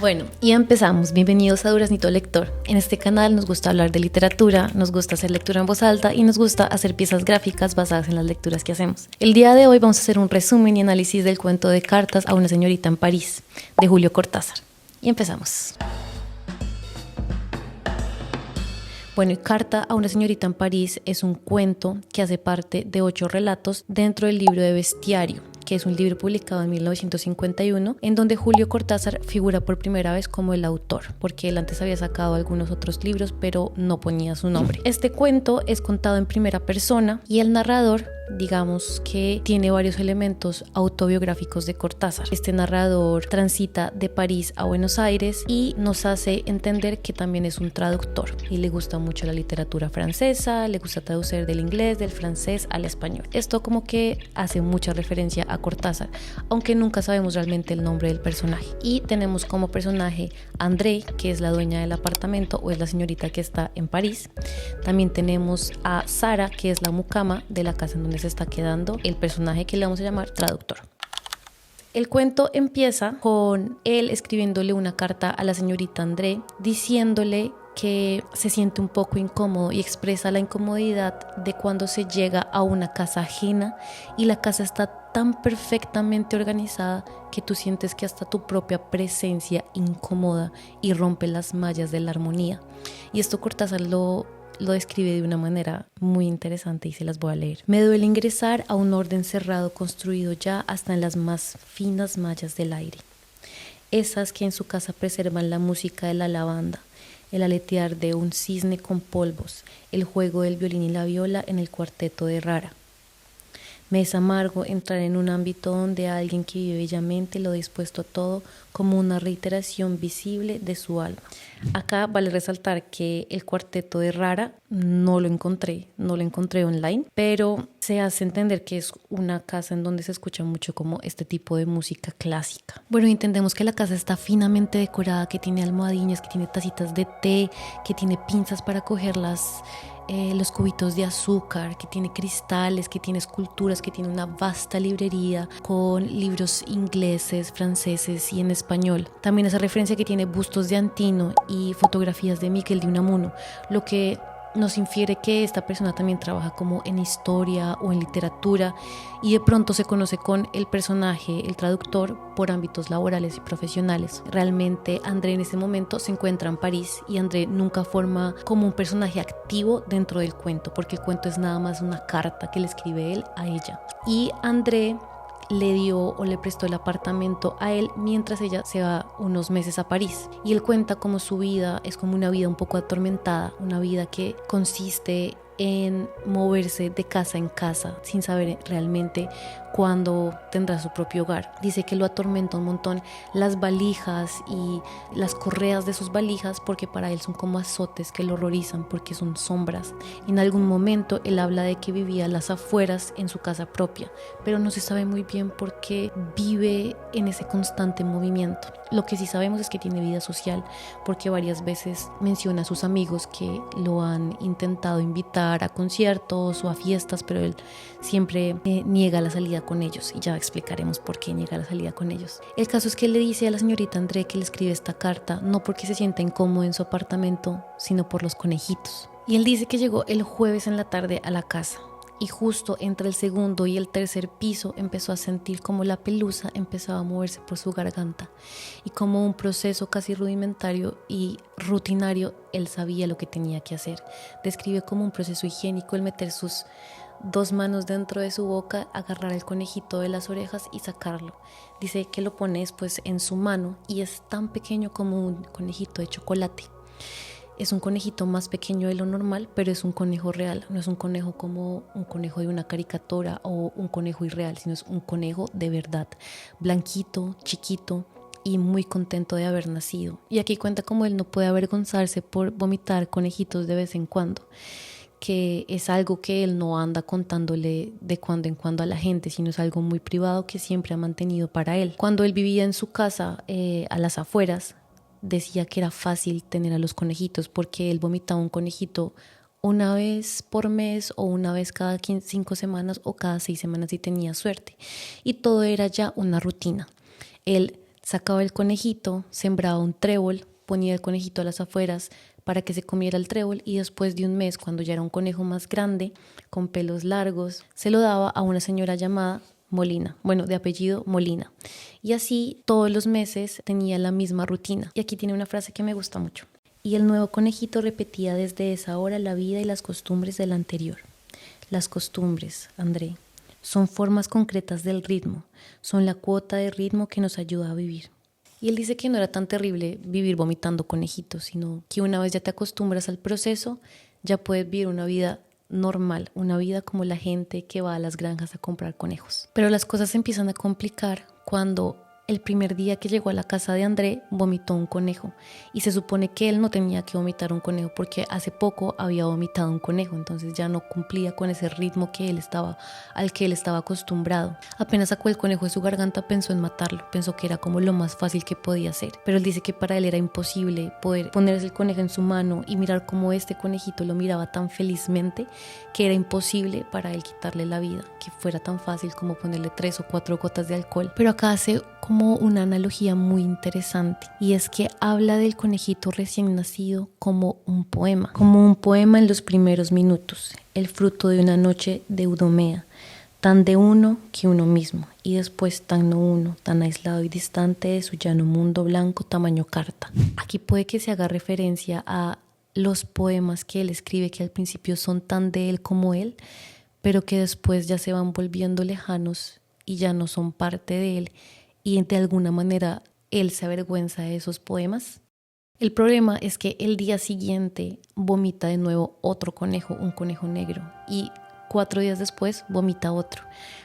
Bueno, y empezamos. Bienvenidos a Duraznito Lector. En este canal nos gusta hablar de literatura, nos gusta hacer lectura en voz alta y nos gusta hacer piezas gráficas basadas en las lecturas que hacemos. El día de hoy vamos a hacer un resumen y análisis del cuento de Cartas a una señorita en París, de Julio Cortázar. Y empezamos. Bueno, y Carta a una señorita en París es un cuento que hace parte de 8 relatos dentro del libro de Bestiario, que es un libro publicado en 1951, en donde Julio Cortázar figura por primera vez como el autor, porque él antes había sacado algunos otros libros, pero no ponía su nombre. Este cuento es contado en primera persona y el narrador, digamos que tiene varios elementos autobiográficos de Cortázar. Este narrador transita de París a Buenos Aires y nos hace entender que también es un traductor y le gusta mucho la literatura francesa, le gusta traducir del inglés, del francés al español. Esto como que hace mucha referencia a Cortázar, aunque nunca sabemos realmente el nombre del personaje. Y tenemos como personaje a André, que es la dueña del apartamento o es la señorita que está en París. También tenemos a Sara, que es la mucama de la casa en donde se está quedando el personaje que le vamos a llamar traductor. El cuento empieza con él escribiéndole una carta a la señorita André diciéndole que se siente un poco incómodo y expresa la incomodidad de cuando se llega a una casa ajena y la casa está tan perfectamente organizada que tú sientes que hasta tu propia presencia incomoda y rompe las mallas de la armonía. Y esto Cortázar lo describe de una manera muy interesante y se las voy a leer. Me duele ingresar a un orden cerrado construido ya hasta en las más finas mallas del aire. Esas que en su casa preservan la música de la lavanda, el aletear de un cisne con polvos, el juego del violín y la viola en el cuarteto de Rara. Me es amargo entrar en un ámbito donde alguien que vive bellamente lo ha dispuesto todo como una reiteración visible de su alma. Acá vale resaltar que el cuarteto de Rara no lo encontré online, pero se hace entender que es una casa en donde se escucha mucho como este tipo de música clásica. Bueno, entendemos que la casa está finamente decorada, que tiene almohadillas, que tiene tacitas de té, que tiene pinzas para coger los cubitos de azúcar, que tiene cristales, que tiene esculturas, que tiene una vasta librería con libros ingleses, franceses y en español. También hace referencia que tiene bustos de Antino y fotografías de Miquel de Unamuno, lo que nos infiere que esta persona también trabaja como en historia o en literatura y de pronto se conoce con el personaje, el traductor, por ámbitos laborales y profesionales. Realmente André en ese momento se encuentra en París y André nunca forma como un personaje activo dentro del cuento, porque el cuento es nada más una carta que le escribe él a ella. Y André le dio o le prestó el apartamento a él mientras ella se va unos meses a París. Y él cuenta como su vida es como una vida un poco atormentada, una vida que consiste en moverse de casa en casa sin saber realmente cuándo tendrá su propio hogar. Dice que lo atormenta un montón las valijas y las correas de sus valijas porque para él son como azotes que lo horrorizan porque son sombras. En algún momento él habla de que vivía a las afueras en su casa propia, pero no se sabe muy bien por qué vive en ese constante movimiento. Lo que sí sabemos es que tiene vida social porque varias veces menciona a sus amigos que lo han intentado invitar a conciertos o a fiestas, pero él siempre niega la salida con ellos y ya explicaremos por qué niega la salida con ellos. El caso es que él le dice a la señorita André que le escribe esta carta no porque se sienta incómodo en su apartamento, sino por los conejitos. Y él dice que llegó el jueves en la tarde a la casa y justo entre el segundo y el tercer piso empezó a sentir como la pelusa empezaba a moverse por su garganta y como un proceso casi rudimentario y rutinario él sabía lo que tenía que hacer. Describe como un proceso higiénico el meter sus 2 manos dentro de su boca, agarrar el conejito de las orejas y sacarlo. Dice que lo pone después en su mano y es tan pequeño como un conejito de chocolate. Es un conejito más pequeño de lo normal, pero es un conejo real. No es un conejo como un conejo de una caricatura o un conejo irreal, sino es un conejo de verdad, blanquito, chiquito y muy contento de haber nacido. Y aquí cuenta cómo él no puede avergonzarse por vomitar conejitos de vez en cuando, que es algo que él no anda contándole de cuando en cuando a la gente, sino es algo muy privado que siempre ha mantenido para él. Cuando él vivía en su casa a las afueras, decía que era fácil tener a los conejitos porque él vomitaba un conejito una vez por mes o una vez cada 5 semanas o cada 6 semanas si tenía suerte y todo era ya una rutina. Él Sacaba el conejito, sembraba un trébol, ponía el conejito a las afueras para que se comiera el trébol y después de un mes, cuando ya era un conejo más grande, con pelos largos, se lo daba a una señora llamada Molina, bueno, de apellido Molina. Y así todos los meses tenía la misma rutina. Y aquí tiene una frase que me gusta mucho. Y el nuevo conejito repetía desde esa hora la vida y las costumbres del anterior. Las costumbres, André, son formas concretas del ritmo, son la cuota de ritmo que nos ayuda a vivir. Y él dice que no era tan terrible vivir vomitando conejitos, sino que una vez ya te acostumbras al proceso, ya puedes vivir una vida normal, una vida como la gente que va a las granjas a comprar conejos. Pero las cosas se empiezan a complicar cuando el primer día que llegó a la casa de André vomitó un conejo y se supone que él no tenía que vomitar un conejo porque hace poco había vomitado un conejo, entonces ya no cumplía con ese ritmo al que él estaba acostumbrado. Apenas sacó el conejo de su garganta pensó en matarlo, pensó que era como lo más fácil que podía hacer, pero él dice que para él era imposible poder ponerse el conejo en su mano y mirar cómo este conejito lo miraba tan felizmente que era imposible para él quitarle la vida, que fuera tan fácil como ponerle 3 o 4 gotas de alcohol. Pero acá hace como una analogía muy interesante y es que habla del conejito recién nacido como un poema en los primeros minutos, el fruto de una noche de eudomea, tan de uno que uno mismo y después tan no uno, tan aislado y distante de su llano mundo blanco tamaño carta. Aquí puede que se haga referencia a los poemas que él escribe que al principio son tan de él como él, pero que después ya se van volviendo lejanos y ya no son parte de él y de alguna manera él se avergüenza de esos poemas. El problema es que el día siguiente vomita de nuevo otro conejo, un conejo negro, y 4 días después vomita otro.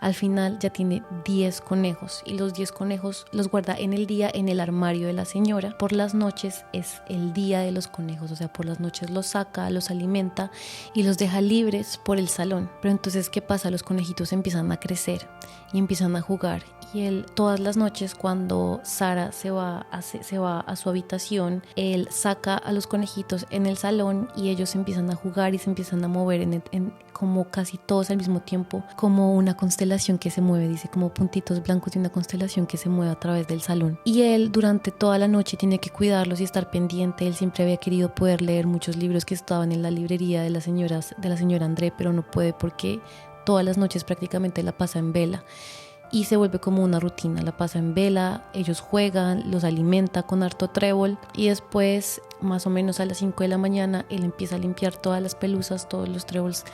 Al final ya tiene 10 conejos y los 10 conejos los guarda en el día en el armario de la señora. Por las noches es el día de los conejos, o sea, por las noches los saca, los alimenta y los deja libres por el salón. Pero entonces, ¿qué pasa? Los conejitos empiezan a crecer y empiezan a jugar. Y él todas las noches cuando Sara se va a su habitación, él saca a los conejitos en el salón y ellos empiezan a jugar y se empiezan a mover como casi todos al mismo tiempo, como una constelación que se mueve, dice, como puntitos blancos de una constelación que se mueve a través del salón. Y él durante toda la noche tiene que cuidarlos y estar pendiente. Él siempre había querido poder leer muchos libros que estaban en la librería de la señora André, pero no puede porque todas las noches prácticamente la pasa en vela. Y se vuelve como una rutina, la pasa en vela, ellos juegan, los alimenta con harto trébol y después, más o menos a las 5 de la mañana, él empieza a limpiar todas las pelusas, todos los tréboles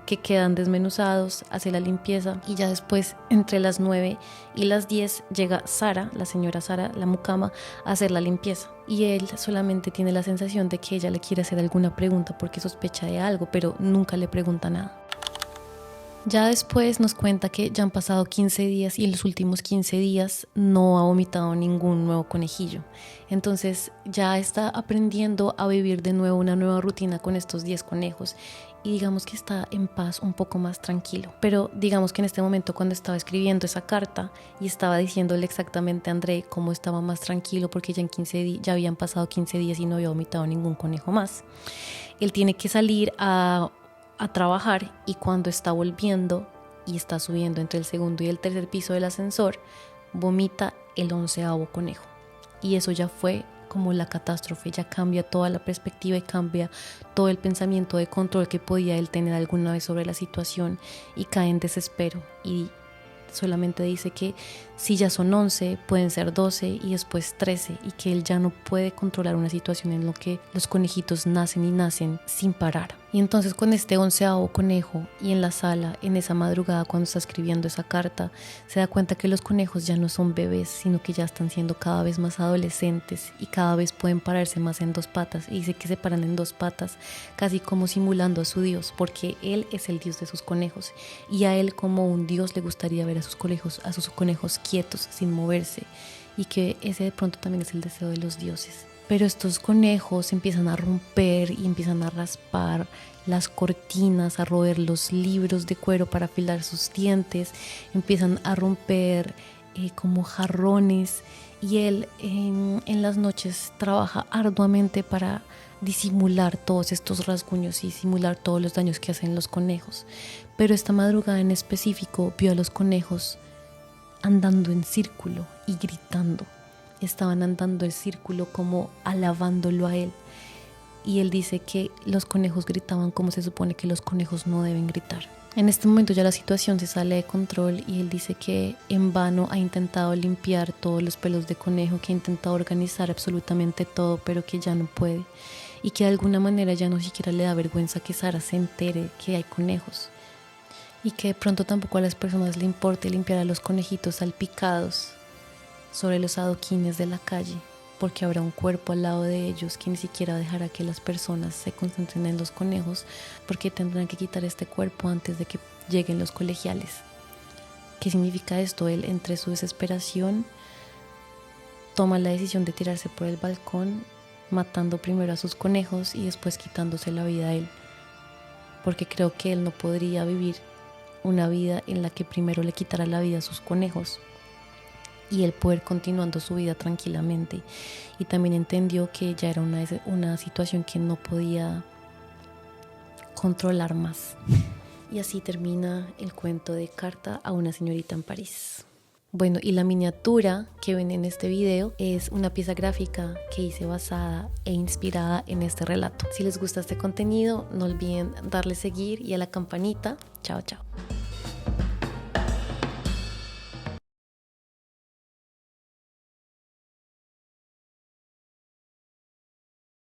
que quedan desmenuzados, hace la limpieza y ya después, entre las 9 y las 10, llega Sara, la señora Sara, la mucama, a hacer la limpieza. Y él solamente tiene la sensación de que ella le quiere hacer alguna pregunta porque sospecha de algo, pero nunca le pregunta nada. Ya después nos cuenta que ya han pasado 15 días y en los últimos 15 días no ha vomitado ningún nuevo conejillo. Entonces ya está aprendiendo a vivir de nuevo una nueva rutina con estos 10 conejos y digamos que está en paz, un poco más tranquilo. Pero digamos que en este momento cuando estaba escribiendo esa carta y estaba diciéndole exactamente a André cómo estaba más tranquilo porque ya habían pasado 15 días y no había vomitado ningún conejo más, él tiene que salir a trabajar y cuando está volviendo y está subiendo entre el segundo y el tercer piso del ascensor, vomita el 11º conejo. Y eso ya fue como la catástrofe, ya cambia toda la perspectiva y cambia todo el pensamiento de control que podía él tener alguna vez sobre la situación y cae en desespero y solamente dice que si ya son 11, pueden ser 12 y después 13 y que él ya no puede controlar una situación en la que los conejitos nacen y nacen sin parar. Y entonces con este 11º conejo y en la sala, en esa madrugada cuando está escribiendo esa carta, se da cuenta que los conejos ya no son bebés, sino que ya están siendo cada vez más adolescentes y cada vez pueden pararse más en 2 patas. Y dice que se paran en 2 patas, casi como simulando a su Dios, porque él es el Dios de sus conejos y a él como un Dios le gustaría ver a sus conejos quietos, sin moverse, y que ese de pronto también es el deseo de los dioses. Pero estos conejos empiezan a romper y empiezan a raspar las cortinas, a roer los libros de cuero para afilar sus dientes, empiezan a romper como jarrones y él en las noches trabaja arduamente para disimular todos estos rasguños y disimular todos los daños que hacen los conejos. Pero esta madrugada en específico vio a los conejos andando en círculo y gritando. estaban andando el círculo como alabándolo a él. Y él dice que los conejos gritaban como se supone que los conejos no deben gritar. En este momento ya la situación se sale de control y él dice que en vano ha intentado limpiar todos los pelos de conejo, que ha intentado organizar absolutamente todo, pero que ya no puede. Y que de alguna manera ya no siquiera le da vergüenza que Sara se entere que hay conejos. Y que de pronto tampoco a las personas le importe limpiar a los conejitos salpicados sobre los adoquines de la calle, porque habrá un cuerpo al lado de ellos que ni siquiera dejará que las personas se concentren en los conejos, porque tendrán que quitar este cuerpo antes de que lleguen los colegiales. ¿Qué significa esto? Él, entre su desesperación, toma la decisión de tirarse por el balcón, matando primero a sus conejos y después quitándose la vida a él, porque creo que él no podría vivir una vida en la que primero le quitara la vida a sus conejos y él poder continuando su vida tranquilamente. Y también entendió que ya era una situación que no podía controlar más. Y así termina el cuento de Carta a una señorita en París. Bueno, y la miniatura que ven en este video es una pieza gráfica que hice basada e inspirada en este relato. Si les gusta este contenido, no olviden darle seguir y a la campanita. Chao, chao.